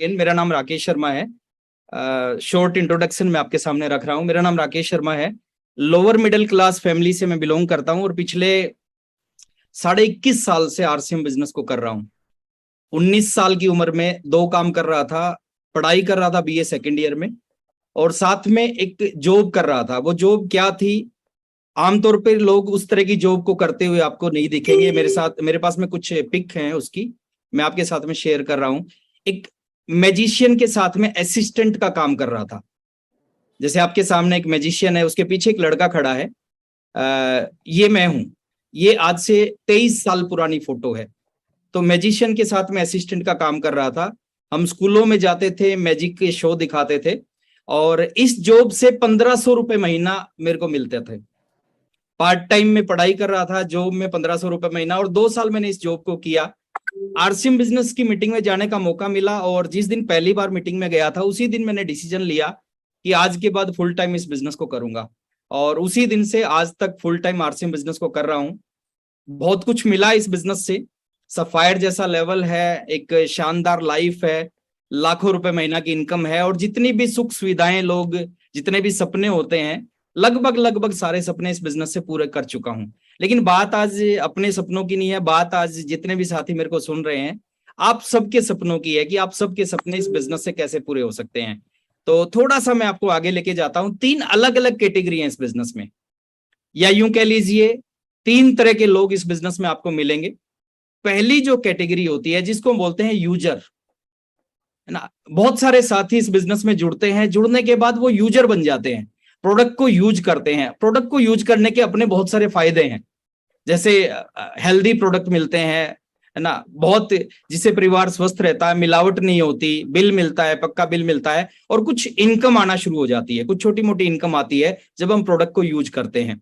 मेरा नाम राकेश शर्मा है। शॉर्ट इंट्रोडक्शन मैं आपके सामने रख रहा हूँ। मेरा नाम राकेश शर्मा है। लोअर मिडिल क्लास फैमिली से मैं बिलोंग करता हूँ और पिछले 21.5 साल से आरसीएम बिजनेस को कर रहा हूँ। 19 साल की उम्र में दो काम कर रहा था। पढ़ाई कर रहा था बीए सेकेंड ईयर में, और साथ में एक जॉब कर रहा था। वो जॉब क्या थी? आमतौर पर लोग उस तरह की जॉब को करते हुए आपको नहीं दिखेंगे। मेरे पास में कुछ पिक हैं उसकी, मैं आपके साथ में शेयर कर रहा हूँ। एक मैजिशियन के साथ में असिस्टेंट का काम कर रहा था। जैसे आपके सामने एक मैजिशियन है, उसके पीछे एक लड़का खड़ा है। ये मैं हूं। ये आज से 23 साल पुरानी फोटो है। तो मैजिशियन के साथ में असिस्टेंट का काम कर रहा था। हम स्कूलों में जाते थे, मैजिक के शो दिखाते थे, और इस जॉब से 1500 रुपये महीना मेरे को मिलते थे। पार्ट टाइम में पढ़ाई कर रहा था, जॉब में 1500 रुपये महीना, और 2 साल मैंने इस जॉब को किया। आरसीएम बिजनेस की मीटिंग में जाने का मौका मिला, और जिस दिन पहली बार मीटिंग में गया था उसी दिन मैंने डिसीजन लिया कि आज के बाद फुल टाइम इस बिजनेस को करूंगा। और उसी दिन से आज तक फुल टाइम आरसीएम बिजनेस को कर रहा हूं। बहुत कुछ मिला इस बिजनेस से। सफायर जैसा लेवल है, एक शानदार लाइफ है, लाखों रुपए महीना की इनकम है, और जितनी भी सुख सुविधाएं, लोग जितने भी सपने होते हैं, लगभग लगभग सारे सपने इस बिजनेस से पूरे कर चुका हूं। लेकिन बात आज अपने सपनों की नहीं है, बात आज जितने भी साथी मेरे को सुन रहे हैं, आप सबके सपनों की है कि आप सबके सपने इस बिजनेस से कैसे पूरे हो सकते हैं। तो थोड़ा सा मैं आपको आगे लेके जाता हूं। 3 अलग अलग कैटेगरी है इस बिजनेस में, या यूं कह लीजिए 3 तरह के लोग इस बिजनेस में आपको मिलेंगे। पहली जो कैटेगरी होती है, जिसको हम बोलते हैं यूजर, है ना। बहुत सारे साथी इस बिजनेस में जुड़ते हैं, जुड़ने के बाद वो यूजर बन जाते हैं, प्रोडक्ट को यूज करते हैं। प्रोडक्ट को यूज करने के अपने बहुत सारे फायदे हैं, जैसे हेल्दी प्रोडक्ट मिलते हैं, है ना, बहुत, जिससे परिवार स्वस्थ रहता है, मिलावट नहीं होती, बिल मिलता है, पक्का बिल मिलता है, और कुछ इनकम आना शुरू हो जाती है, कुछ छोटी मोटी इनकम आती है जब हम प्रोडक्ट को यूज करते हैं।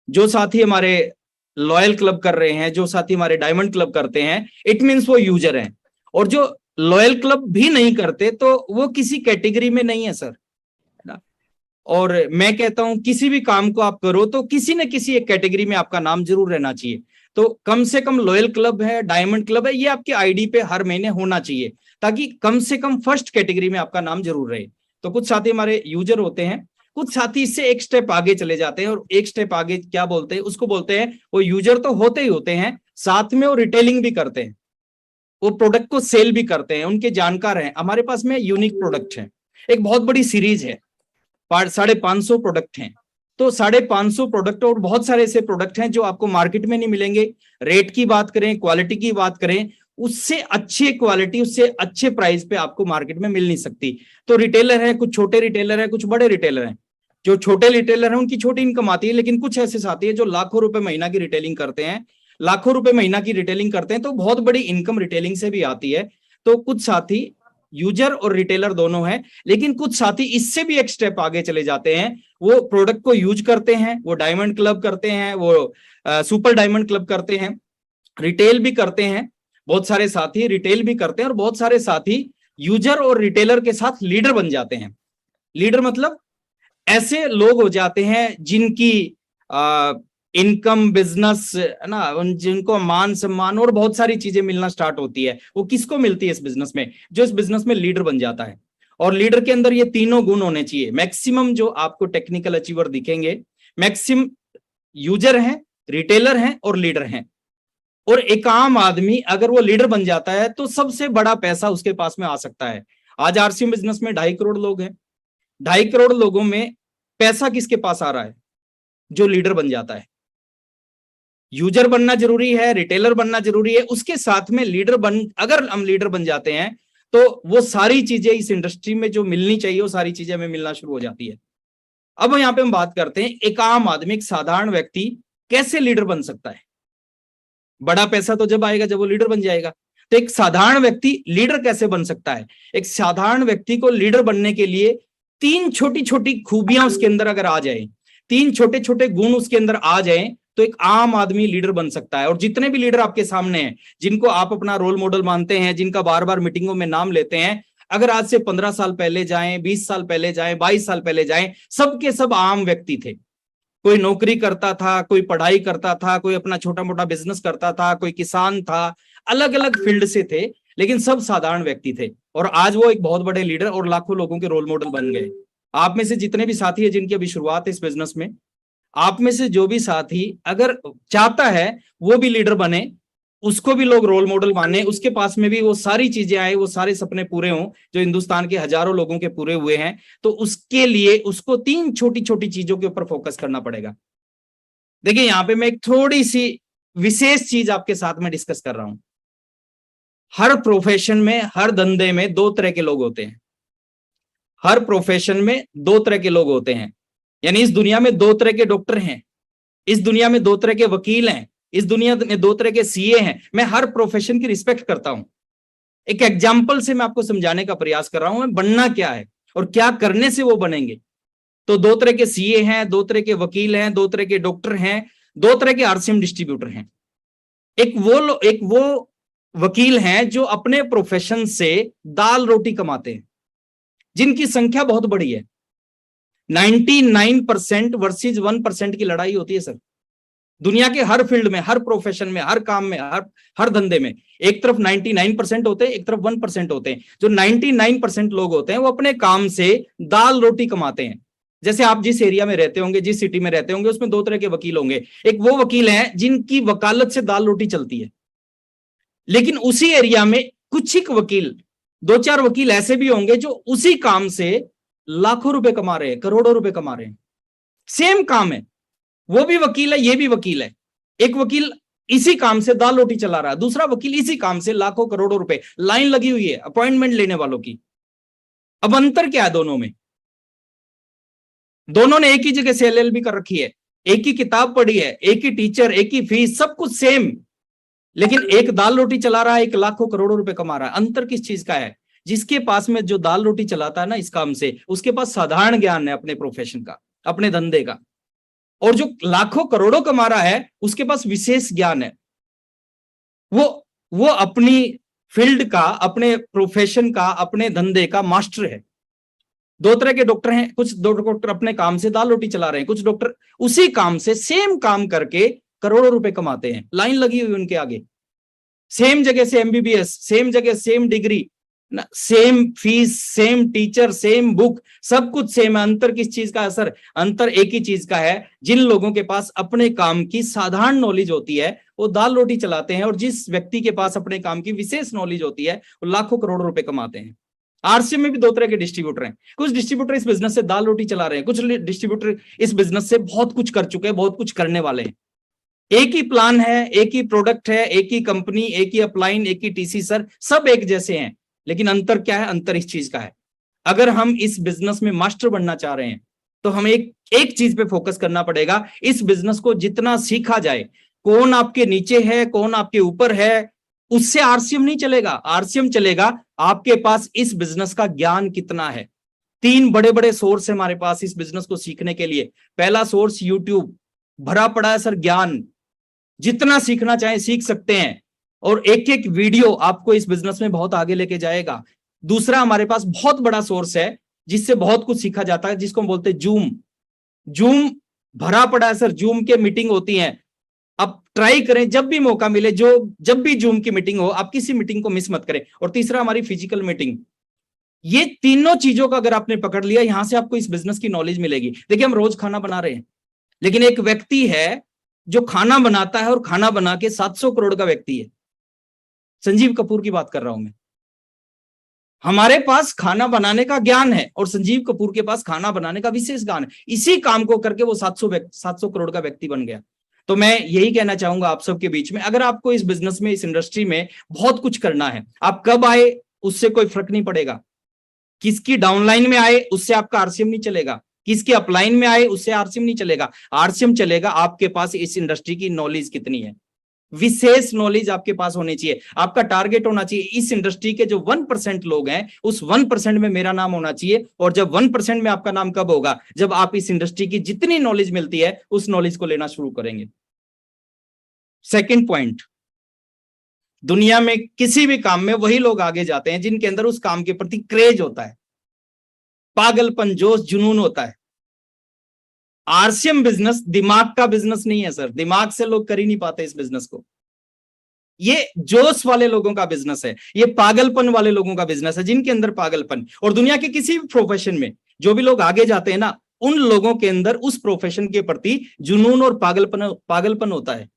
जो साथी हमारे लॉयल क्लब कर रहे हैं, जो साथी हमारे डायमंड क्लब करते हैं, इट मीन्स वो यूजर हैं। और जो लॉयल क्लब भी नहीं करते तो वो किसी कैटेगरी में नहीं है सर, है ना। और मैं कहता हूं किसी भी काम को आप करो तो किसी न किसी एक कैटेगरी में आपका नाम जरूर रहना चाहिए। तो कम से कम लॉयल क्लब है, डायमंड क्लब है, ये आपके आईडी पे हर महीने होना चाहिए, ताकि कम से कम फर्स्ट कैटेगरी में आपका नाम जरूर रहे। तो कुछ साथी हमारे यूजर होते हैं, कुछ साथी इससे एक स्टेप आगे चले जाते हैं, और एक स्टेप आगे क्या बोलते हैं, उसको बोलते हैं, वो यूजर तो होते ही होते हैं, साथ में वो रिटेलिंग भी करते हैं, वो प्रोडक्ट को सेल भी करते हैं, उनके जानकार हैं। हमारे पास में यूनिक प्रोडक्ट है, एक बहुत बड़ी सीरीज है, 550 प्रोडक्ट हैं। तो 550 प्रोडक्ट और बहुत सारे ऐसे प्रोडक्ट हैं जो आपको मार्केट में नहीं मिलेंगे। रेट की बात करें, क्वालिटी की बात करें, उससे अच्छी क्वालिटी, उससे अच्छे प्राइस पे आपको मार्केट में मिल नहीं सकती। तो रिटेलर है, कुछ छोटे रिटेलर है, कुछ बड़े रिटेलर हैं। जो छोटे रिटेलर हैं उनकी छोटी इनकम आती है, लेकिन कुछ ऐसे साथी है जो लाखों रुपए महीना की रिटेलिंग करते हैं। लाखों रुपए महीना की रिटेलिंग करते हैं तो बहुत बड़ी इनकम रिटेलिंग से भी आती है। तो कुछ साथी यूजर और रिटेलर दोनों है, लेकिन कुछ साथी इससे भी एक स्टेप आगे चले जाते हैं। वो प्रोडक्ट को यूज करते हैं, वो डायमंड क्लब करते हैं, वो सुपर डायमंड क्लब करते हैं, रिटेल भी करते हैं। बहुत सारे साथी रिटेल भी करते हैं, और बहुत सारे साथी यूजर और रिटेलर के साथ लीडर बन जाते हैं। लीडर मतलब ऐसे लोग हो जाते हैं जिनकी इनकम, बिजनेस, है ना, जिनको मान सम्मान और बहुत सारी चीजें मिलना स्टार्ट होती है। वो किसको मिलती है इस बिजनेस में? जो इस बिजनेस में लीडर बन जाता है। और लीडर के अंदर ये तीनों गुण होने चाहिए। मैक्सिमम जो आपको टेक्निकल अचीवर दिखेंगे, मैक्सिमम यूजर हैं, रिटेलर हैं और लीडर हैं। और एक आम आदमी अगर वो लीडर बन जाता है तो सबसे बड़ा पैसा उसके पास में आ सकता है। आज आरसीएम बिजनेस में 2.5 करोड़ लोग हैं। 2.5 करोड़ लोगों में पैसा किसके पास आ रहा है? जो लीडर बन जाता है। यूजर बनना जरूरी है, रिटेलर बनना जरूरी है, उसके साथ में अगर हम लीडर बन जाते हैं तो वो सारी चीजें इस इंडस्ट्री में जो मिलनी चाहिए वो सारी चीजें हमें मिलना शुरू हो जाती है। अब यहाँ पे हम बात करते हैं एक आम आदमी, एक साधारण व्यक्ति कैसे लीडर बन सकता है। बड़ा पैसा तो जब आएगा जब वो लीडर बन जाएगा। तो एक साधारण व्यक्ति लीडर कैसे बन सकता है? एक साधारण व्यक्ति को लीडर बनने के लिए 3 छोटी छोटी खूबियां उसके अंदर अगर आ जाए, 3 छोटे छोटे गुण उसके अंदर आ जाए, तो एक आम आदमी लीडर बन सकता है। और जितने भी लीडर आपके सामने हैं, जिनको आप अपना रोल मॉडल मानते हैं, जिनका बार बार मीटिंगों में नाम लेते हैं, अगर आज से 15 साल पहले जाएं, 20 साल पहले जाएं, 22 साल पहले जाएं, सबके सब आम व्यक्ति थे। कोई नौकरी करता था, कोई पढ़ाई करता था, कोई अपना छोटा मोटा बिजनेस करता था, कोई किसान था, अलग अलग फील्ड से थे। लेकिन सब साधारण व्यक्ति थे और आज वो एक बहुत बड़े लीडर और लाखों लोगों के रोल मॉडल बन गए। आप में से जितने भी साथी है जिनकी अभी शुरुआत है इस बिजनेस में, आप में से जो भी साथी अगर चाहता है वो भी लीडर बने, उसको भी लोग रोल मॉडल माने, उसके पास में भी वो सारी चीजें आए, वो सारे सपने पूरे हों जो हिंदुस्तान के हजारों लोगों के पूरे हुए हैं, तो उसके लिए उसको 3 छोटी छोटी चीजों के ऊपर फोकस करना पड़ेगा। देखिए यहां पे मैं एक थोड़ी सी विशेष चीज आपके साथ में डिस्कस कर रहा हूं। हर प्रोफेशन में, हर धंधे में 2 तरह के लोग होते हैं। हर प्रोफेशन में 2 तरह के लोग होते हैं। यानी इस दुनिया में 2 तरह के डॉक्टर हैं, इस दुनिया में 2 तरह के वकील हैं, इस दुनिया में 2 तरह के सीए हैं। मैं हर प्रोफेशन की रिस्पेक्ट करता हूं। एक एग्जाम्पल से मैं आपको समझाने का प्रयास कर रहा हूं मैं बनना क्या है और क्या करने से वो बनेंगे। तो 2 तरह के सीए हैं, 2 तरह के वकील हैं, 2 तरह के डॉक्टर हैं, 2 तरह के आरसीएम डिस्ट्रीब्यूटर हैं। एक वो वकील हैं जो अपने प्रोफेशन से दाल रोटी कमाते हैं, जिनकी संख्या बहुत बड़ी है। 99% वर्सेस 1% की लड़ाई होती है सर, दुनिया के हर फील्ड में, हर प्रोफेशन में, हर काम में, हर धंधे में। एक तरफ 99% होते हैं, एक तरफ 1% होते हैं। जो 99% लोग होते हैं वो अपने काम से दाल रोटी कमाते हैं। जैसे आप जिस एरिया में रहते होंगे, जिस सिटी में रहते होंगे, उसमें 2 तरह के वकील होंगे। एक वो वकील हैं जिनकी वकालत से दाल रोटी चलती है, लेकिन उसी एरिया में कुछ ही वकील, 2-4 वकील ऐसे भी होंगे जो उसी काम से लाखों रुपए कमा रहे हैं, करोड़ों रुपए कमा रहे हैं। सेम काम है, वो भी वकील है, ये भी वकील है। एक वकील इसी काम से दाल रोटी चला रहा है, दूसरा वकील इसी काम से लाखों करोड़ों रुपए, लाइन लगी हुई है अपॉइंटमेंट लेने वालों की। अब अंतर क्या है दोनों में? दोनों ने एक ही जगह से एलएलबी कर रखी है, एक ही किताब पढ़ी है, एक ही टीचर, एक ही फीस, सब कुछ सेम, लेकिन एक दाल रोटी चला रहा है, एक लाखों करोड़ों रुपए कमा रहा है। अंतर किस चीज का है? जिसके पास में जो दाल रोटी चलाता है ना इस काम से, उसके पास साधारण ज्ञान है अपने प्रोफेशन का, अपने धंधे का। और जो लाखों करोड़ों कमा रहा है उसके पास विशेष ज्ञान है, वो अपनी फील्ड का, अपने प्रोफेशन का, अपने धंधे का मास्टर है। 2 तरह के डॉक्टर हैं, कुछ डॉक्टर अपने काम से दाल रोटी चला रहे हैं, कुछ डॉक्टर उसी काम से सेम काम करके करोड़ों रुपए कमाते हैं, लाइन लगी हुई उनके आगे। सेम जगह से एमबीबीएस, सेम जगह same degree, same fees, same teacher, same book, सब कुछ सेम है। अंतर किस चीज का है सर? अंतर एक ही चीज का है, जिन लोगों के पास अपने काम की साधारण नॉलेज होती है वो दाल रोटी चलाते हैं, और जिस व्यक्ति के पास अपने काम की विशेष नॉलेज होती है वो लाखों करोड़ों रुपए कमाते हैं। आरसीएम में भी 2 तरह के डिस्ट्रीब्यूटर हैं। कुछ डिस्ट्रीब्यूटर इस बिजनेस से दाल रोटी चला रहे हैं, कुछ डिस्ट्रीब्यूटर इस बिजनेस से बहुत कुछ कर चुके हैं, बहुत कुछ करने वाले हैं। एक ही प्लान है, एक ही प्रोडक्ट है, एक ही कंपनी, एक ही अपलाइन, एक ही टीसी सर, सब एक जैसे हैं, लेकिन अंतर क्या है? अंतर इस चीज का है, अगर हम इस बिजनेस में मास्टर बनना चाह रहे हैं तो हमें एक चीज पे फोकस करना पड़ेगा। इस बिजनेस को जितना सीखा जाए, कौन आपके नीचे है, कौन आपके ऊपर है, उससे आरसीएम नहीं चलेगा। आरसीएम चलेगा आपके पास इस बिजनेस का ज्ञान कितना है। 3 बड़े बड़े सोर्स है हमारे पास इस बिजनेस को सीखने के लिए। पहला सोर्स यूट्यूब, भरा पड़ा है सर ज्ञान, जितना सीखना चाहे सीख सकते हैं, और एक एक वीडियो आपको इस बिजनेस में बहुत आगे लेके जाएगा। दूसरा हमारे पास बहुत बड़ा सोर्स है जिससे बहुत कुछ सीखा जाता है, जिसको हम बोलते हैं जूम। जूम भरा पड़ा है सर, जूम के मीटिंग होती है, आप ट्राई करें जब भी मौका मिले, जब भी जूम की मीटिंग हो आप किसी मीटिंग को मिस मत करें। और तीसरा हमारी फिजिकल मीटिंग। ये तीनों चीजों का अगर आपने पकड़ लिया, यहां से आपको इस बिजनेस की नॉलेज मिलेगी। देखिए हम रोज खाना बना रहे हैं, लेकिन एक व्यक्ति है जो खाना बनाता है और खाना बना के 700 करोड़ का व्यक्ति है। संजीव कपूर की बात कर रहा हूं मैं। हमारे पास खाना बनाने का ज्ञान है और संजीव कपूर के पास खाना बनाने का विशेष ज्ञान है। इसी काम को करके वो 700 करोड़ का व्यक्ति बन गया। तो मैं यही कहना चाहूंगा आप सबके बीच में, अगर आपको इस बिजनेस में, इस इंडस्ट्री में बहुत कुछ करना है, आप कब आए उससे कोई फर्क नहीं पड़ेगा। किसकी डाउनलाइन में आए उससे आपका आरसीएम नहीं चलेगा, किसके अपलाइन में आए उससे आरसीएम नहीं चलेगा। आरसीएम चलेगा आपके पास इस इंडस्ट्री की नॉलेज कितनी है, विशेष नॉलेज आपके पास होनी चाहिए। आपका टारगेट होना चाहिए इस इंडस्ट्री के जो 1% लोग हैं उस 1% में मेरा नाम होना चाहिए। और जब 1% में आपका नाम कब होगा? जब आप इस इंडस्ट्री की जितनी नॉलेज मिलती है उस नॉलेज को लेना शुरू करेंगे। सेकंड पॉइंट, दुनिया में किसी भी काम में वही लोग आगे जाते हैं जिनके अंदर उस काम के प्रति क्रेज होता है, पागलपन, जोश, जुनून होता है। आरसीएम बिजनेस दिमाग का बिजनेस नहीं है सर, दिमाग से लोग कर ही नहीं पाते इस बिजनेस को। ये जोश वाले लोगों का बिजनेस है, ये पागलपन वाले लोगों का बिजनेस है, जिनके अंदर पागलपन। और दुनिया के किसी भी प्रोफेशन में जो भी लोग आगे जाते हैं ना, उन लोगों के अंदर उस प्रोफेशन के प्रति जुनून और पागलपन होता है।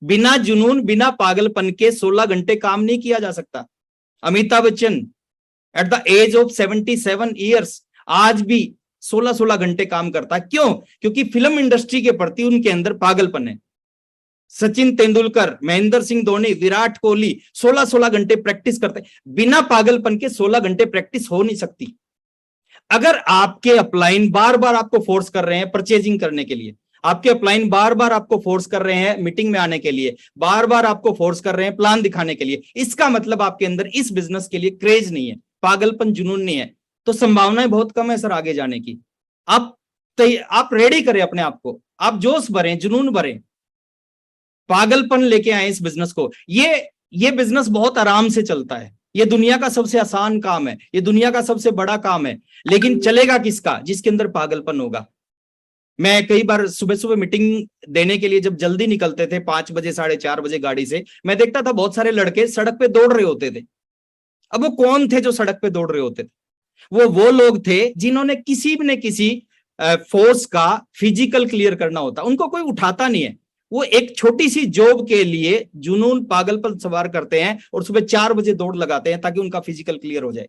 बिना जुनून, बिना पागलपन के 16 घंटे काम नहीं किया जा सकता। Amitabh Bachchan at the age of 77 years आज भी 16-16 घंटे काम करता है। क्यों? क्योंकि फिल्म इंडस्ट्री के प्रति उनके अंदर पागलपन है। सचिन तेंदुलकर, महेंद्र सिंह धोनी, विराट कोहली 16-16 घंटे प्रैक्टिस करते हैं। बिना पागलपन के 16 घंटे प्रैक्टिस हो नहीं सकती। अगर आपके अपलाइन बार बार आपको फोर्स कर रहे हैं परचेजिंग करने के लिए, आपके अपलाइन बार बार आपको फोर्स कर रहे हैं मीटिंग में आने के लिए, बार बार आपको फोर्स कर रहे हैं प्लान दिखाने के लिए, इसका मतलब आपके अंदर इस बिजनेस के लिए क्रेज नहीं है, पागलपन, जुनून नहीं है। तो संभावनाएं बहुत कम है सर आगे जाने की। आप रेडी करें अपने आप को, आप जोश भरें, जुनून भरें, पागलपन लेके आए इस बिजनेस को। ये बिजनेस बहुत आराम से चलता है, ये दुनिया का सबसे आसान काम है, ये दुनिया का सबसे बड़ा काम है, लेकिन चलेगा किसका? जिसके अंदर पागलपन होगा। मैं कई बार सुबह सुबह मीटिंग देने के लिए जब जल्दी निकलते थे 5 बजे 4:30 बजे गाड़ी से, मैं देखता था बहुत सारे लड़के सड़क पे दौड़ रहे होते थे। अब वो कौन थे जो सड़क पे दौड़ रहे होते थे? वो लोग थे जिन्होंने किसी न किसी फोर्स का फिजिकल क्लियर करना होता, उनको कोई उठाता नहीं है। वो एक छोटी सी जॉब के लिए जुनून, पागलपन सवार करते हैं और सुबह 4 बजे दौड़ लगाते हैं ताकि उनका फिजिकल क्लियर हो जाए।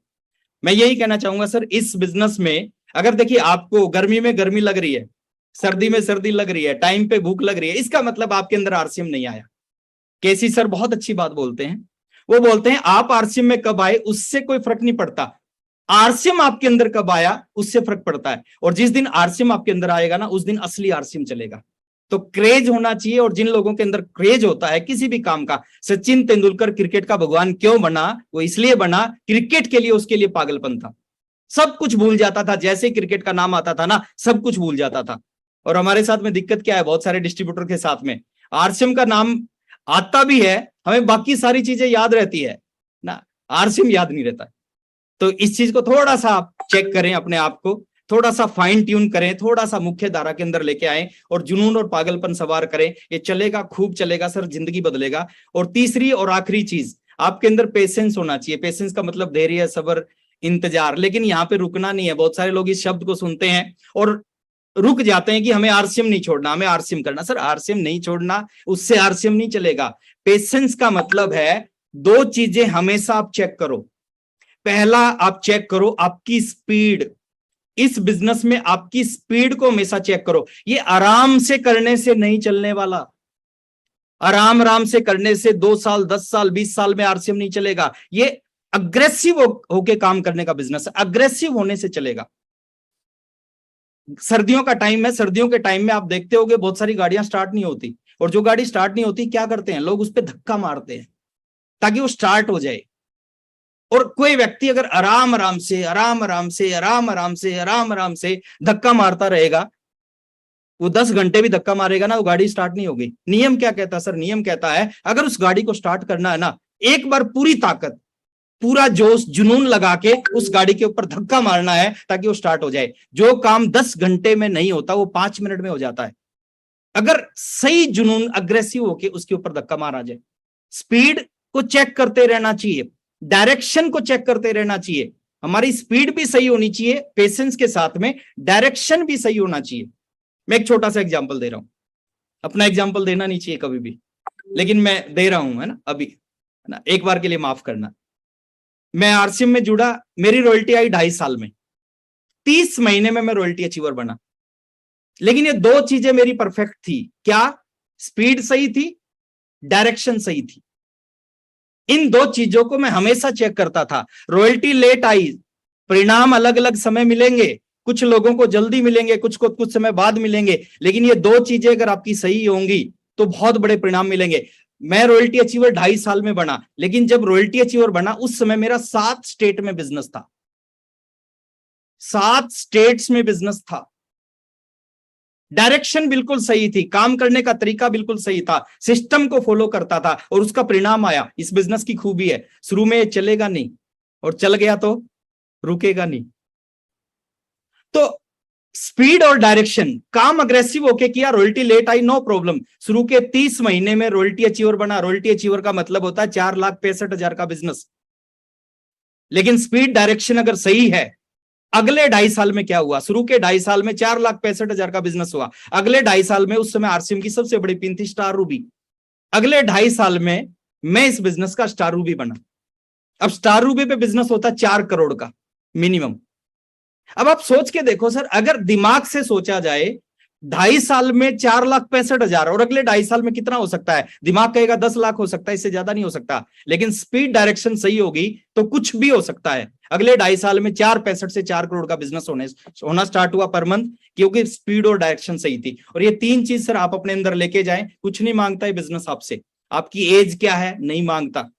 मैं यही कहना चाहूंगा सर, इस बिजनेस में अगर देखिए आपको गर्मी में गर्मी लग रही है, सर्दी में सर्दी लग रही है, टाइम पे भूख लग रही है, इसका मतलब आपके अंदर आरसीएम नहीं आया। केसी सर बहुत अच्छी बात बोलते हैं, वो बोलते हैं आप आरसीएम में कब आए उससे कोई फर्क नहीं पड़ता, आरसीएम आपके अंदर कब आया उससे फर्क पड़ता है। और जिस दिन आरसीएम आपके अंदर आएगा ना, उस दिन असली आरसीएम चलेगा। तो क्रेज होना चाहिए, और जिन लोगों के अंदर क्रेज होता है किसी भी काम का, सचिन तेंदुलकर क्रिकेट का भगवान क्यों बना? वो इसलिए बना, क्रिकेट के लिए उसके लिए पागलपन था, सब कुछ भूल जाता था, जैसे क्रिकेट का नाम आता था ना सब कुछ भूल जाता था। और हमारे साथ में दिक्कत क्या है, बहुत सारे डिस्ट्रीब्यूटर के साथ में आरसीएम का नाम आता भी है, हमें बाकी सारी चीजें याद रहती है ना, आरसीएम याद नहीं रहता। तो इस चीज को थोड़ा सा आप चेक करें, अपने आप को थोड़ा सा फाइन ट्यून करें, थोड़ा सा मुख्य धारा के अंदर लेके आए और जुनून और पागलपन सवार करें। ये चलेगा, खूब चलेगा सर, जिंदगी बदलेगा। और तीसरी और आखिरी चीज, आपके अंदर पेशेंस होना चाहिए। पेशेंस का मतलब धैर्य, सब्र, इंतजार। लेकिन यहाँ पे रुकना नहीं है। बहुत सारे लोग इस शब्द को सुनते हैं और रुक जाते हैं कि हमें आरसीएम नहीं छोड़ना, हमें आरसीएम करना। सर आरसीएम नहीं छोड़ना, उससे आरसीएम नहीं चलेगा। पेशेंस का मतलब है 2 चीजें हमेशा आप चेक करो। पहला, आप चेक करो आपकी स्पीड। इस बिजनेस में आपकी स्पीड को हमेशा चेक करो। ये आराम से करने से नहीं चलने वाला। आराम से करने से 2 साल, 10 साल, 20 साल में आरसीएम नहीं चलेगा। ये अग्रेसिव होके काम करने का बिजनेस है, अग्रेसिव होने से चलेगा। सर्दियों का टाइम है, सर्दियों के टाइम में आप देखते होंगे बहुत सारी गाड़ियां स्टार्ट नहीं होती, और जो गाड़ी स्टार्ट नहीं होती क्या करते हैं लोग? उस पर धक्का मारते हैं ताकि वो स्टार्ट हो जाए। और कोई व्यक्ति अगर आराम से धक्का मारता रहेगा, वो 10 घंटे भी धक्का मारेगा ना, वो गाड़ी स्टार्ट नहीं होगी। नियम क्या कहता है सर? नियम कहता है अगर उस गाड़ी को स्टार्ट करना है ना, एक बार पूरी ताकत, पूरा जोश, जुनून लगा के उस गाड़ी के ऊपर धक्का मारना है ताकि वो स्टार्ट हो जाए। जो काम 10 घंटे में नहीं होता वो 5 मिनट में हो जाता है, अगर सही जुनून, अग्रेसिव होके उसके ऊपर धक्का मारा जाए। स्पीड को चेक करते रहना चाहिए, डायरेक्शन को चेक करते रहना चाहिए। हमारी स्पीड भी सही होनी चाहिए, पेशेंस के साथ में डायरेक्शन भी सही होना चाहिए। मैं एक छोटा सा एग्जांपल दे रहा हूं, अपना एग्जांपल देना नहीं चाहिए कभी भी, लेकिन मैं दे रहा हूं, है ना, अभी, है ना, एक बार के लिए माफ करना। मैं आरसीएम में जुड़ा, मेरी रॉयल्टी आई 2.5 साल में, 30 महीने में मैं रॉयल्टी अचीवर बना। लेकिन ये 2 चीजें मेरी परफेक्ट थी। क्या? स्पीड सही थी, डायरेक्शन सही थी। इन 2 चीजों को मैं हमेशा चेक करता था। रॉयल्टी लेट आई, परिणाम अलग अलग समय मिलेंगे, कुछ लोगों को जल्दी मिलेंगे, कुछ को कुछ समय बाद मिलेंगे, लेकिन ये 2 चीजें अगर आपकी सही होंगी तो बहुत बड़े परिणाम मिलेंगे। मैं रॉयल्टी अचीवर 2.5 साल में बना, लेकिन जब रॉयल्टी अचीवर बना उस समय मेरा 7 स्टेट में बिजनेस था, 7 स्टेट्स में बिजनेस था। डायरेक्शन बिल्कुल सही थी, काम करने का तरीका बिल्कुल सही था, सिस्टम को फॉलो करता था और उसका परिणाम आया। इस बिजनेस की खूबी है, शुरू में चलेगा नहीं और चल गया तो रुकेगा नहीं। तो स्पीड और डायरेक्शन, काम अग्रेसिव होके किया, रॉयल्टी लेट आई, नो प्रॉब्लम। शुरू के 30 महीने में रॉयल्टी अचीवर बना। रॉयल्टी अचीवर का मतलब होता है 4,65,000 का बिजनेस। लेकिन स्पीड डायरेक्शन अगर सही है, अगले 2.5 साल में क्या हुआ? शुरू के 2.5 साल में 4,65,000 का बिजनेस हुआ। अगले 2.5 साल में, उस समय आरसीएम की सबसे बड़ी पिन थी स्टार रूबी। अगले 2.5 साल में मैं इस बिजनेस का स्टार रूबी बना। अब स्टार रूबी पे बिजनेस होता है 4 करोड़ का मिनिमम। अब आप सोच के देखो सर, अगर दिमाग से सोचा जाए 2.5 साल में 4,65,000 और अगले 2.5 साल में कितना हो सकता है? दिमाग कहेगा 10 लाख हो सकता है, इससे ज्यादा नहीं हो सकता। लेकिन स्पीड डायरेक्शन सही होगी तो कुछ भी हो सकता है। अगले 2.5 साल में 4,65 से 4 करोड़ का बिजनेस होना स्टार्ट हुआ पर मंथ, क्योंकि स्पीड और डायरेक्शन सही थी। और ये 3 चीज सर आप अपने अंदर लेके जाएं। कुछ नहीं मांगता है बिजनेस आपसे। आपकी एज क्या है? नहीं मांगता।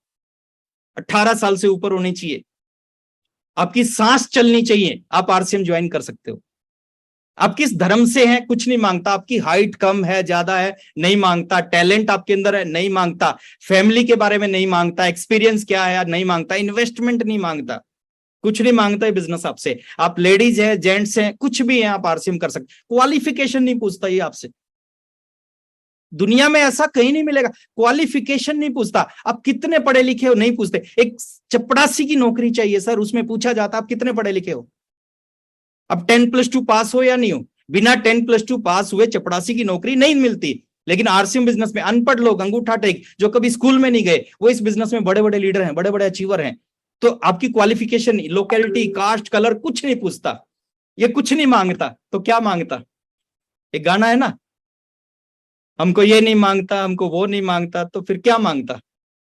18 साल से ऊपर होनी चाहिए। आपकी सांस चलनी चाहिए, आप आरसीएम ज्वाइन कर सकते हो। आप किस धर्म से हैं? कुछ नहीं मांगता। आपकी हाइट कम है, ज्यादा है, नहीं मांगता। टैलेंट आपके अंदर है, नहीं मांगता। फैमिली के बारे में नहीं मांगता। एक्सपीरियंस क्या है, नहीं मांगता। इन्वेस्टमेंट नहीं मांगता। कुछ नहीं मांगता है बिजनेस आपसे। आप लेडीज है, जेंट्स हैं, कुछ भी है, आप आरसीएम कर सकते। क्वालिफिकेशन नहीं पूछता ये आपसे। दुनिया में ऐसा कहीं नहीं मिलेगा। क्वालिफिकेशन नहीं पूछता, आप कितने पढ़े लिखे हो नहीं पूछते। एक चपड़ासी की नौकरी चाहिए सर, उसमें पूछा जाता आप कितने पढ़े लिखे हो। अब 10+2 पास हो या नहीं हो, बिना 10+2 पास हुए चपड़ासी की नौकरी नहीं मिलती। लेकिन आरसीएम बिजनेस में अनपढ़ लोग, अंगूठा टेक, जो कभी स्कूल में नहीं गए, वो इस बिजनेस में बड़े बड़े लीडर हैं, बड़े बड़े अचीवर हैं। तो आपकी क्वालिफिकेशन, लोकेलिटी, कास्ट, कलर कुछ नहीं पूछता। ये कुछ नहीं मांगता तो क्या मांगता? एक गाना है ना, हमको ये नहीं मांगता, हमको वो नहीं मांगता, तो फिर क्या मांगता?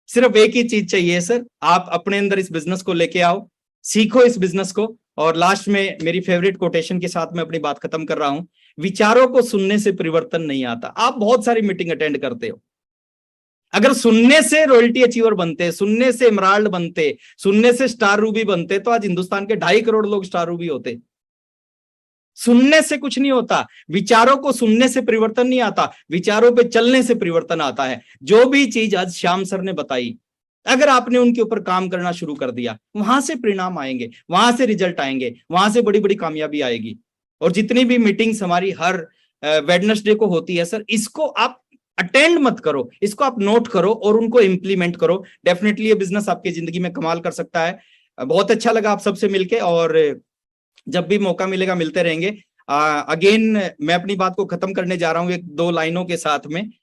सिर्फ एक ही चीज चाहिए सर, आप अपने अंदर इस बिजनेस को लेके आओ, सीखो इस बिजनेस को। और लास्ट में मेरी फेवरेट कोटेशन के साथ मैं अपनी बात खत्म कर रहा हूं। विचारों को सुनने से परिवर्तन नहीं आता। आप बहुत सारी मीटिंग अटेंड करते हो, अगर सुनने से रॉयल्टी अचीवर बनते, सुनने से एमराल्ड बनते, सुनने से स्टार रूबी बनते, तो आज हिंदुस्तान के 2.5 करोड़ लोग स्टार रूबी होते। सुनने से कुछ नहीं होता। विचारों को सुनने से परिवर्तन नहीं आता, विचारों पे चलने से परिवर्तन आता है। जो भी चीज आज श्याम सर ने बताई, अगर आपने उनके ऊपर काम करना शुरू कर दिया, वहां से परिणाम आएंगे, वहां से रिजल्ट आएंगे, वहां से बड़ी बड़ी कामयाबी आएगी। और जितनी भी मीटिंग्स हमारी हर वेडनेसडे को होती है सर, इसको आप अटेंड मत करो, इसको आप नोट करो और उनको इंप्लीमेंट करो। डेफिनेटली ये बिजनेस आपकी जिंदगी में कमाल कर सकता है। बहुत अच्छा लगा आप सबसे मिलके, और जब भी मौका मिलेगा मिलते रहेंगे। अगेन मैं अपनी बात को खत्म करने जा रहा हूँ एक दो लाइनों के साथ में।